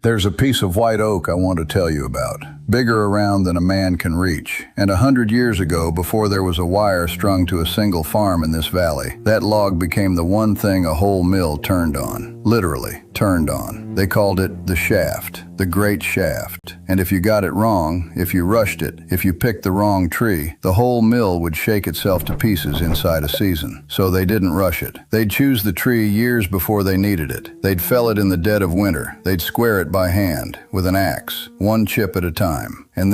There's a piece of white oak I want to tell you about, bigger around than a man can reach. And 100 years ago, before there was a wire strung to a single farm in this valley, that log became the one thing a whole mill turned on. Literally, turned on. They called it the shaft, the great shaft. And if you got it wrong, if you rushed it, if you picked the wrong tree, the whole mill would shake itself to pieces inside a season. So they didn't rush it. They'd choose the tree years before they needed it. They'd fell it in the dead of winter. They'd square it by hand, with an axe, one chip at a time. And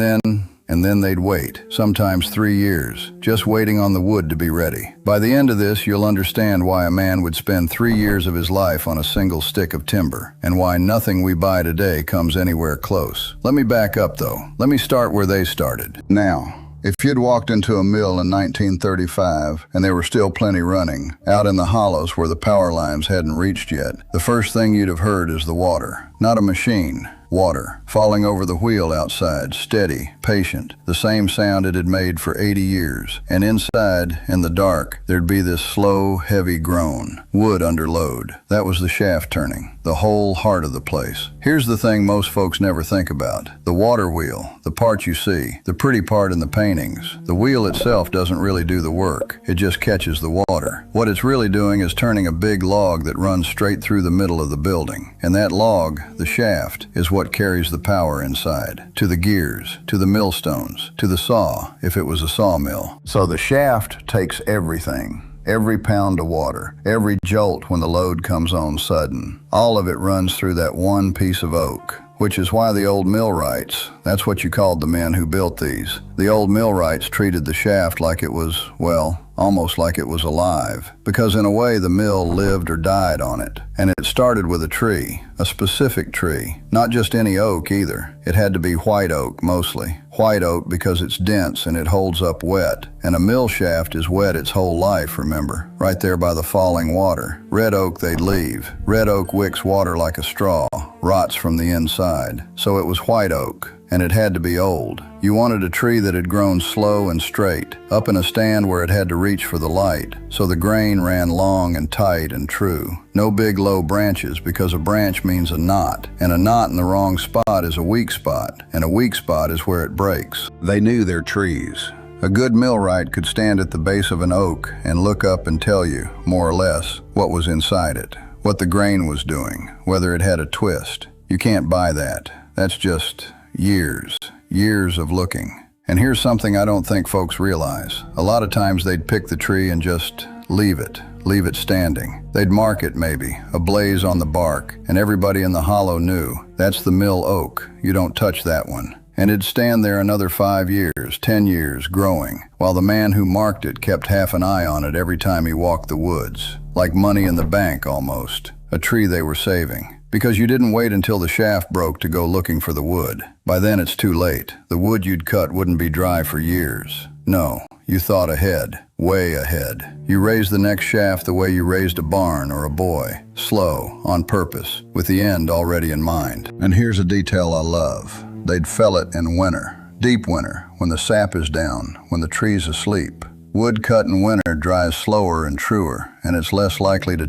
then they'd wait, sometimes 3 years, just waiting on the wood to be ready. By the end of this, you'll understand why a man would spend 3 years of his life on a single stick of timber, and why nothing we buy today comes anywhere close. Let me back up though. Let me start where they started. Now, if you'd walked into a mill in 1935 and there were still plenty running, out in the hollows where the power lines hadn't reached yet, the first thing you'd have heard is the water. Not a machine. Water, falling over the wheel outside, steady, patient, the same sound it had made for 80 years. And inside, in the dark, there'd be this slow, heavy groan, wood under load. That was the shaft turning, the whole heart of the place. Here's the thing most folks never think about. The water wheel, the part you see, the pretty part in the paintings. The wheel itself doesn't really do the work. It just catches the water. What it's really doing is turning a big log that runs straight through the middle of the building. And that log, the shaft, is what carries the power inside, to the gears, to the millstones, to the saw, if it was a sawmill. So the shaft takes everything. Every pound of water, every jolt when the load comes on sudden. All of it runs through that one piece of oak. Which is why the old millwrights, that's what you called the men who built these. The old millwrights treated the shaft like it was, well, almost like it was alive. Because in a way the mill lived or died on it. And it started with a tree, a specific tree. Not just any oak either. It had to be white oak mostly. White oak because it's dense and it holds up wet. And a mill shaft is wet its whole life, remember? Right there by the falling water. Red oak they'd leave. Red oak wicks water like a straw, rots from the inside. So it was white oak. And it had to be old. You wanted a tree that had grown slow and straight, up in a stand where it had to reach for the light, so the grain ran long and tight and true. No big low branches, because a branch means a knot, and a knot in the wrong spot is a weak spot, and a weak spot is where it breaks. They knew their trees. A good millwright could stand at the base of an oak and look up and tell you, more or less, what was inside it, what the grain was doing, whether it had a twist. You can't buy that. That's just years of looking. And here's something I don't think folks realize. A lot of times they'd pick the tree and just leave it standing. They'd mark it maybe, a blaze on the bark, and everybody in the hollow knew, that's the mill oak, you don't touch that one. And it'd stand there another 5 years, 10 years, growing, while the man who marked it kept half an eye on it every time he walked the woods. Like money in the bank almost, a tree they were saving. Because you didn't wait until the shaft broke to go looking for the wood. By then it's too late. The wood you'd cut wouldn't be dry for years. No, you thought ahead, way ahead. You raised the next shaft the way you raised a barn or a boy. Slow, on purpose, with the end already in mind. And here's a detail I love. They'd fell it in winter, deep winter, when the sap is down, when the tree's asleep. Wood cut in winter dries slower and truer, and it's less likely to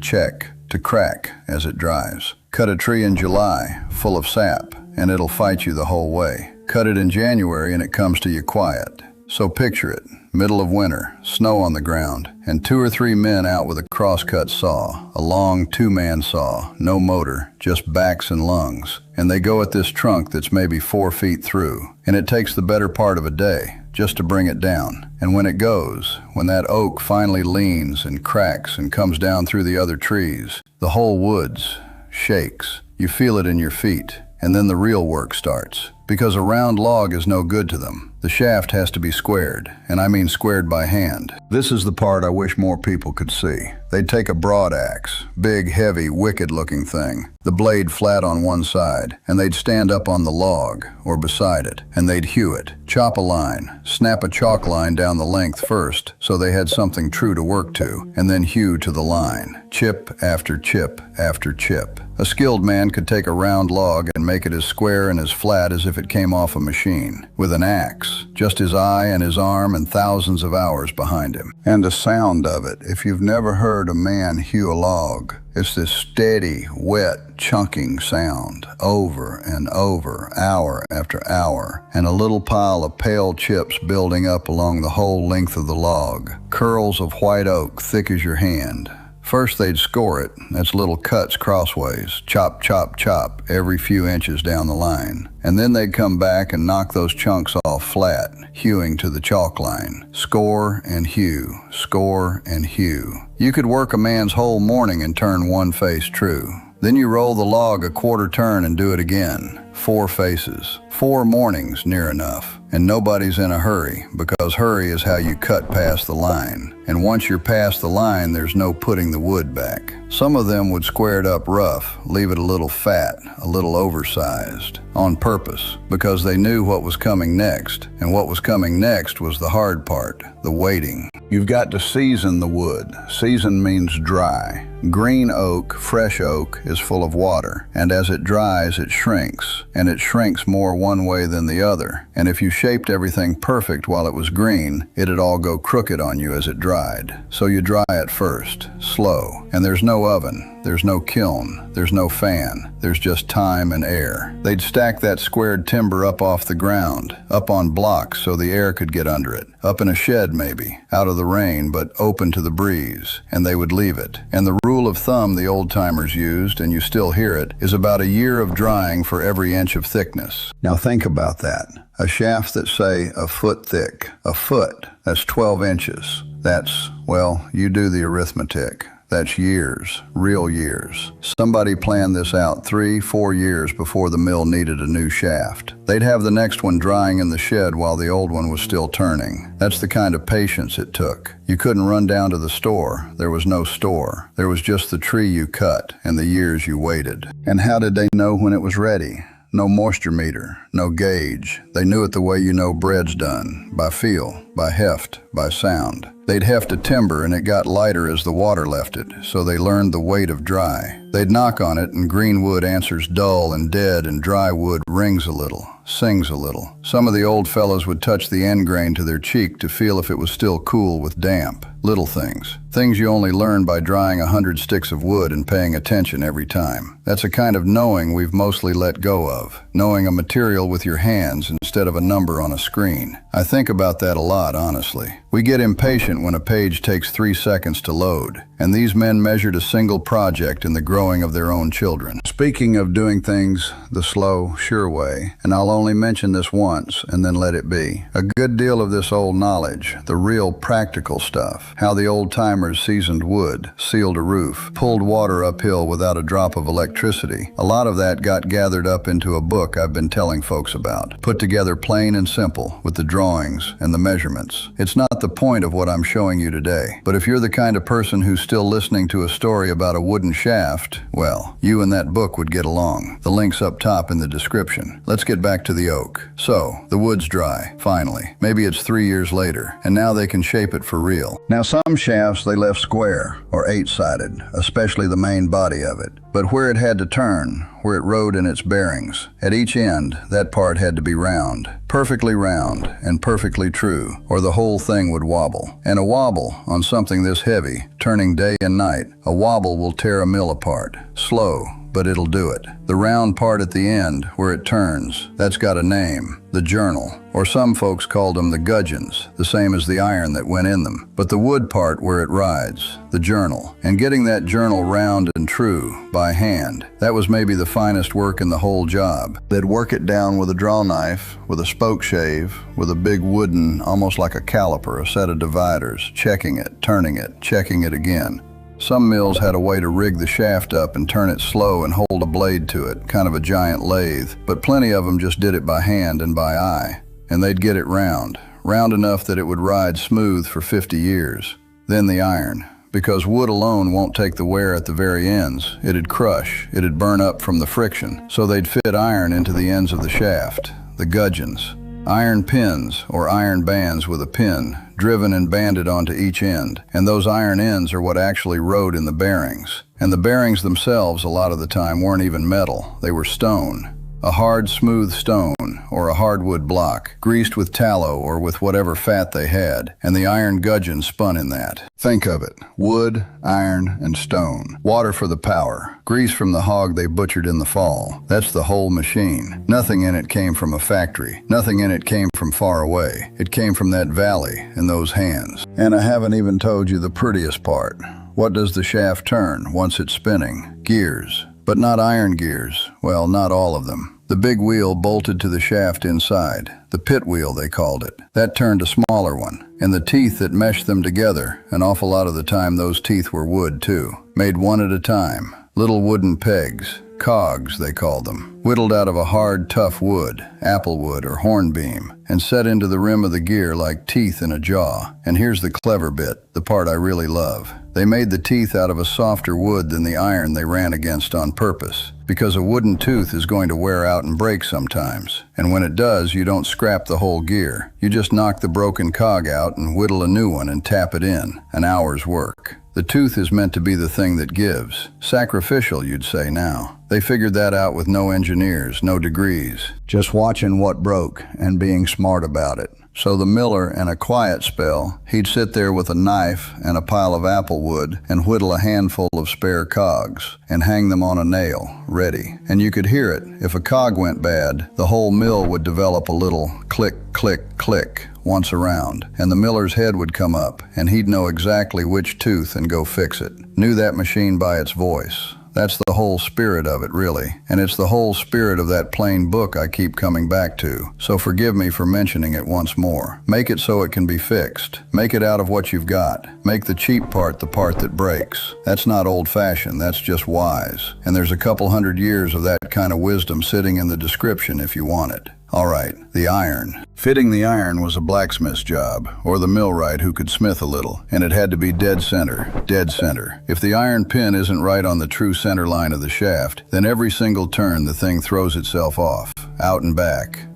crack as it dries. Cut a tree in July, full of sap, and it'll fight you the whole way. Cut it in January and it comes to you quiet. So picture it, middle of winter, snow on the ground, and 2 or 3 men out with a crosscut saw, a long 2-man saw, no motor, just backs and lungs. And they go at this trunk that's maybe 4 feet through, and it takes the better part of a day just to bring it down. And when it goes, when that oak finally leans and cracks and comes down through the other trees, the whole woods shakes. You feel it in your feet, and then the real work starts. Because a round log is no good to them. The shaft has to be squared, and I mean squared by hand. This is the part I wish more people could see. They'd take a broadaxe, big, heavy, wicked-looking thing, the blade flat on one side, and they'd stand up on the log, or beside it, and they'd hew it, chop a line, snap a chalk line down the length first, so they had something true to work to, and then hew to the line, chip after chip after chip. A skilled man could take a round log and make it as square and as flat as if it came off a machine. With an axe, tracks, just his eye and his arm and thousands of hours behind him. And the sound of it, if you've never heard a man hew a log, it's this steady, wet, chunking sound, over and over, hour after hour, and a little pile of pale chips building up along the whole length of the log, curls of white oak thick as your hand. First they'd score it, that's little cuts crossways, chop, chop, chop, every few inches down the line. And then they'd come back and knock those chunks off flat, hewing to the chalk line. Score and hew, score and hew. You could work a man's whole morning and turn one face true. Then you roll the log a quarter turn and do it again. 4 faces, 4 mornings near enough. And nobody's in a hurry, because hurry is how you cut past the line. And once you're past the line, there's no putting the wood back. Some of them would square it up rough, leave it a little fat, a little oversized, on purpose, because they knew what was coming next. And what was coming next was the hard part, the waiting. You've got to season the wood. Season means dry. Green oak, fresh oak, is full of water, and as it dries, it shrinks, and it shrinks more one way than the other. And if you shaped everything perfect while it was green, it'd all go crooked on you as it dried. So you dry it first, slow, and there's no oven, there's no kiln, there's no fan, there's just time and air. They'd stack that squared timber up off the ground, up on blocks so the air could get under it, up in a shed maybe, out of the rain but open to the breeze, and they would leave it. And the rule of thumb the old-timers used, and you still hear it, is about a year of drying for every inch of thickness. Now think about that. A shaft that's, say, a foot thick. A foot, that's 12 inches. That's, well, you do the arithmetic. That's years, real years. Somebody planned this out 3-4 years before the mill needed a new shaft. They'd have the next one drying in the shed while the old one was still turning. That's the kind of patience it took. You couldn't run down to the store. There was no store. There was just the tree you cut and the years you waited. And how did they know when it was ready? No moisture meter, no gauge. They knew it the way you know bread's done, by feel, by heft, by sound. They'd heft a timber and it got lighter as the water left it, so they learned the weight of dry. They'd knock on it and green wood answers dull and dead, and dry wood rings a little, sings a little. Some of the old fellows would touch the end grain to their cheek to feel if it was still cool with damp. Little things. Things you only learn by drying 100 sticks of wood and paying attention every time. That's a kind of knowing we've mostly let go of. Knowing a material with your hands instead of a number on a screen. I think about that a lot, honestly. We get impatient when a page takes 3 seconds to load, and these men measured a single project in the growing of their own children. Speaking of doing things the slow, sure way, and I'll only mention this once and then let it be. A good deal of this old knowledge, the real practical stuff, how the old-timers seasoned wood, sealed a roof, pulled water uphill without a drop of electricity, a lot of that got gathered up into a book I've been telling folks about, put together plain and simple with the drawings and the measurements. It's not the point of what I'm showing you today, but if you're the kind of person who's still listening to a story about a wooden shaft, well, you and that book would get along. The link's up top in the description. Let's get back to the oak. So, the wood's dry, finally. Maybe it's 3 years later, and now they can shape it for real. Now some shafts they left square, or 8-sided, especially the main body of it. But where it had to turn, where it rode in its bearings, at each end, that part had to be round. Perfectly round and perfectly true, or the whole thing would wobble. And a wobble on something this heavy, turning day and night, a wobble will tear a mill apart. Slow, but it'll do it. The round part at the end, where it turns, that's got a name, the journal, or some folks called them the gudgeons, the same as the iron that went in them. But the wood part where it rides, the journal, and getting that journal round and true, by hand, that was maybe the finest work in the whole job. They'd work it down with a draw knife, with a spoke shave, with a big wooden, almost like a caliper, a set of dividers, checking it, turning it, checking it again. Some mills had a way to rig the shaft up and turn it slow and hold a blade to it, kind of a giant lathe, but plenty of them just did it by hand and by eye. And they'd get it round enough that it would ride smooth for 50 years. Then the iron, because wood alone won't take the wear at the very ends. It'd crush, it'd burn up from the friction, so they'd fit iron into the ends of the shaft, the gudgeons. Iron pins, or iron bands with a pin, driven and banded onto each end, and those iron ends are what actually rode in the bearings. And the bearings themselves, a lot of the time, weren't even metal, they were stone. A hard, smooth stone, or a hardwood block, greased with tallow or with whatever fat they had, and the iron gudgeons spun in that. Think of it. Wood, iron, and stone. Water for the power. Grease from the hog they butchered in the fall. That's the whole machine. Nothing in it came from a factory. Nothing in it came from far away. It came from that valley and those hands. And I haven't even told you the prettiest part. What does the shaft turn once it's spinning? Gears. But not iron gears. Well, not all of them. The big wheel bolted to the shaft inside. The pit wheel, they called it. That turned a smaller one. And the teeth that meshed them together, an awful lot of the time those teeth were wood too. Made one at a time. Little wooden pegs. Cogs, they called them. Whittled out of a hard, tough wood, applewood or hornbeam, and set into the rim of the gear like teeth in a jaw. And here's the clever bit, the part I really love. They made the teeth out of a softer wood than the iron they ran against on purpose, because a wooden tooth is going to wear out and break sometimes. And when it does, you don't scrap the whole gear. You just knock the broken cog out and whittle a new one and tap it in. An hour's work. The tooth is meant to be the thing that gives. Sacrificial, you'd say now. They figured that out with no engineers, no degrees. Just watching what broke and being smart about it. So the miller, in a quiet spell, he'd sit there with a knife and a pile of applewood and whittle a handful of spare cogs and hang them on a nail, ready. And you could hear it. If a cog went bad, the whole mill would develop a little click, click, click once around, and the miller's head would come up, and he'd know exactly which tooth and go fix it. Knew that machine by its voice. That's the whole spirit of it, really. And it's the whole spirit of that plain book I keep coming back to. So forgive me for mentioning it once more. Make it so it can be fixed. Make it out of what you've got. Make the cheap part the part that breaks. That's not old-fashioned, that's just wise. And there's a couple 100 years of that kind of wisdom sitting in the description if you want it. All right, the iron. Fitting the iron was a blacksmith's job, or the millwright who could smith a little, and it had to be dead center, dead center. If the iron pin isn't right on the true center line of the shaft, then every single turn the thing throws itself off, out and back,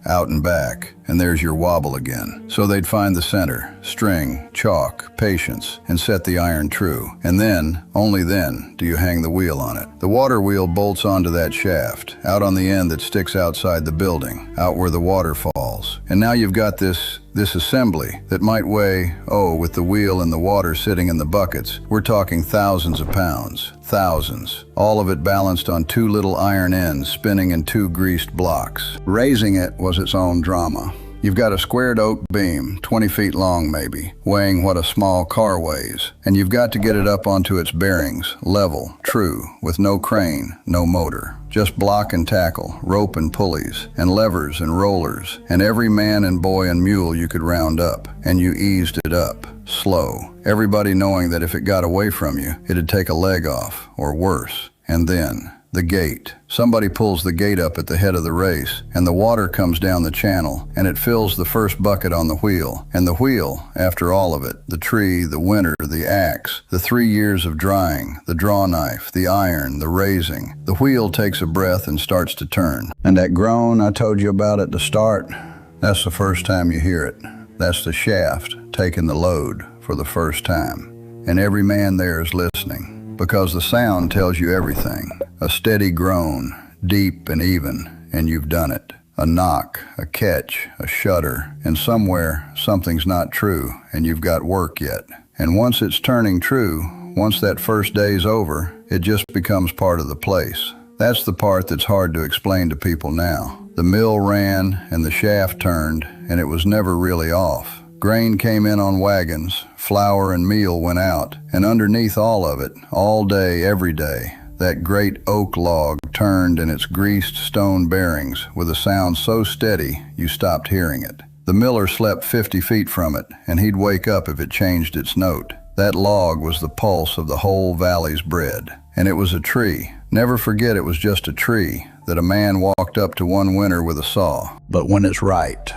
and there's your wobble again. So they'd find the center, string, chalk, patience, and set the iron true. And then, only then, do you hang the wheel on it. The water wheel bolts onto that shaft, out on the end that sticks outside the building, out where the water falls. And now you've got this assembly that might weigh, with the wheel and the water sitting in the buckets, we're talking thousands of pounds. Thousands. All of it balanced on two little iron ends spinning in two greased blocks. Raising it was its own drama. You've got a squared oak beam, 20 feet long maybe, weighing what a small car weighs, and you've got to get it up onto its bearings, level, true, with no crane, no motor. Just block and tackle, rope and pulleys, and levers and rollers, and every man and boy and mule you could round up, and you eased it up, slow, everybody knowing that if it got away from you, it'd take a leg off, or worse. And then, the gate. Somebody pulls the gate up at the head of the race, and the water comes down the channel, and it fills the first bucket on the wheel. And the wheel, after all of it, the tree, the winter, the axe, the 3 years of drying, the draw knife, the iron, the raising, the wheel takes a breath and starts to turn. And that groan I told you about at the start, that's the first time you hear it. That's the shaft taking the load for the first time. And every man there is listening, because the sound tells you everything. A steady groan, deep and even, and you've done it. A knock, a catch, a shudder, and somewhere something's not true, and you've got work yet. And once it's turning true, once that first day's over, it just becomes part of the place. That's the part that's hard to explain to people now. The mill ran, and the shaft turned, and it was never really off. Grain came in on wagons, flour and meal went out, and underneath all of it, all day, every day, that great oak log turned in its greased stone bearings with a sound so steady you stopped hearing it. The miller slept 50 feet from it, and he'd wake up if it changed its note. That log was the pulse of the whole valley's bread. And it was a tree. Never forget it was just a tree that a man walked up to one winter with a saw. But when it's right,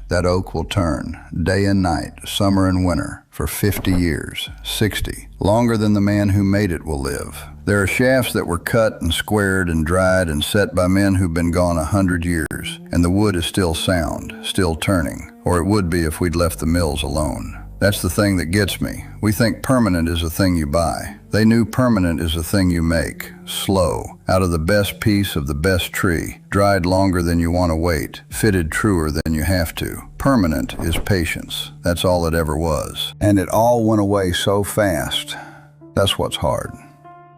that oak will turn, day and night, summer and winter, for 50 years, 60, longer than the man who made it will live. There are shafts that were cut and squared and dried and set by men who've been gone 100 years, and the wood is still sound, still turning, or it would be if we'd left the mills alone. That's the thing that gets me. We think permanent is a thing you buy. They knew permanent is a thing you make, slow, out of the best piece of the best tree, dried longer than you want to wait, fitted truer than you have to. Permanent is patience. That's all it ever was. And it all went away so fast. That's what's hard.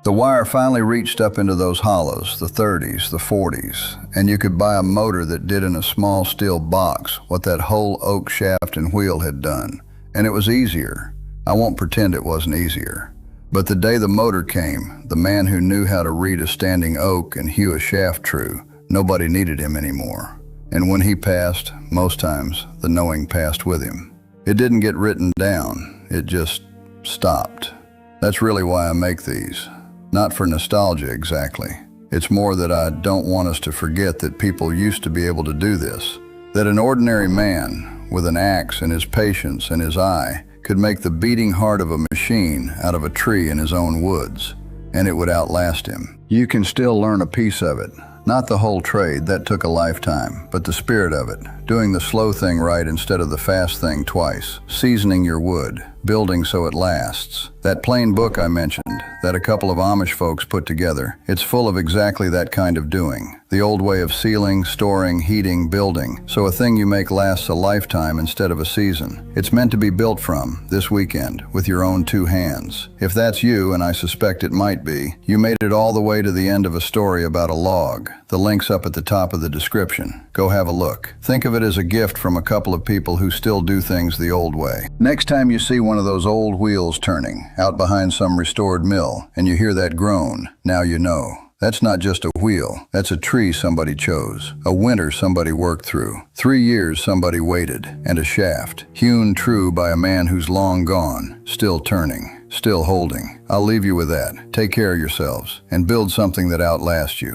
The wire finally reached up into those hollows, the 30s, the 40s, and you could buy a motor that did in a small steel box what that whole oak shaft and wheel had done. And it was easier. I won't pretend it wasn't easier. But the day the motor came, the man who knew how to read a standing oak and hew a shaft true, nobody needed him anymore. And when he passed, most times, the knowing passed with him. It didn't get written down. It just stopped. That's really why I make these. Not for nostalgia exactly. It's more that I don't want us to forget that people used to be able to do this. That an ordinary man, with an axe and his patience and his eye, could make the beating heart of a machine out of a tree in his own woods, and it would outlast him. You can still learn a piece of it. Not the whole trade, that took a lifetime, but the spirit of it, doing the slow thing right instead of the fast thing twice, seasoning your wood, building so it lasts. That plain book I mentioned, that a couple of Amish folks put together, it's full of exactly that kind of doing. The old way of sealing, storing, heating, building, so a thing you make lasts a lifetime instead of a season. It's meant to be built from, this weekend, with your own two hands. If that's you, and I suspect it might be, you made it all the way to the end of a story about a log. The link's up at the top of the description. Go have a look. Think of it as a gift from a couple of people who still do things the old way. Next time you see one of those old wheels turning, out behind some restored mill, and you hear that groan, now you know. That's not just a wheel. That's a tree somebody chose, a winter somebody worked through, 3 years somebody waited, and a shaft, hewn true by a man who's long gone, still turning, still holding. I'll leave you with that. Take care of yourselves, and build something that outlasts you.